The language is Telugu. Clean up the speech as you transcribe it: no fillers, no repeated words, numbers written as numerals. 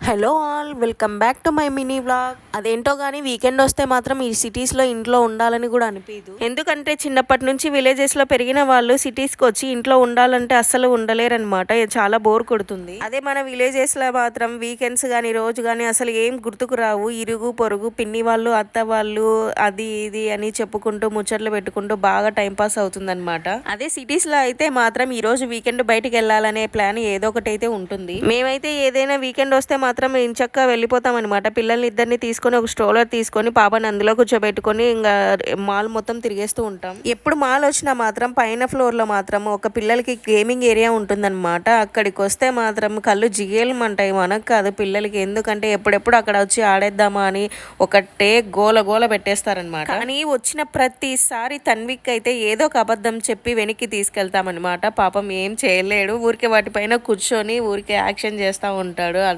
Hello all, welcome back to my mini vlog. అదేంటో కానీ వీకెండ్ వస్తే మాత్రం ఈ సిటీస్లో ఇంట్లో ఉండాలని కూడా అనిపించదు. ఎందుకంటే చిన్నప్పటి నుంచి విలేజెస్లో పెరిగిన వాళ్ళు సిటీస్కి వచ్చి ఇంట్లో ఉండాలంటే అస్సలు ఉండలేరనమాట. చాలా బోర్ కొడుతుంది. అదే మన విలేజెస్లో మాత్రం వీకెండ్స్ కానీ రోజు కానీ అసలు ఏం గుర్తుకు రావు. ఇరుగు పొరుగు పిన్ని వాళ్ళు అత్త వాళ్ళు అది ఇది అని చెప్పుకుంటూ ముచ్చట్లు పెట్టుకుంటూ బాగా టైంపాస్ అవుతుందన్నమాట. అదే సిటీస్లో అయితే మాత్రం ఈ రోజు వీకెండ్ బయటికి వెళ్ళాలనే ప్లాన్ ఏదో ఒకటి అయితే ఉంటుంది. మేమైతే ఏదైనా వీకెండ్ వస్తే మాత్రం ఇంచక్క వెళ్ళిపోతాం అనమాట. పిల్లల్ని ఇద్దరిని తీసుకొని ఒక స్ట్రోలర్ తీసుకొని పాపని అందులో కూర్చోబెట్టుకొని ఇంకా మాల్ మొత్తం తిరిగేస్తూ ఉంటాం. ఎప్పుడు మాల్ వచ్చినా మాత్రం పైన ఫ్లోర్ లో మాత్రం ఒక పిల్లలకి గేమింగ్ ఏరియా ఉంటుందన్నమాట. అక్కడికి వస్తే మాత్రం కళ్ళు జిగేలమంటాయి, మనకు కాదు పిల్లలకి. ఎందుకంటే ఎప్పుడెప్పుడు అక్కడ వచ్చి ఆడేద్దామా అని ఒకటే గోల గోల పెట్టేస్తారనమాట. కానీ వచ్చిన ప్రతిసారి తన్విక్ అయితే ఏదో ఒక అబద్ధం చెప్పి వెనక్కి తీసుకెళ్తామన్నమాట. పాపం ఏం చేయలేడు, ఊరికే వాటిపైన కూర్చొని ఊరికే యాక్షన్ చేస్తూ ఉంటాడు.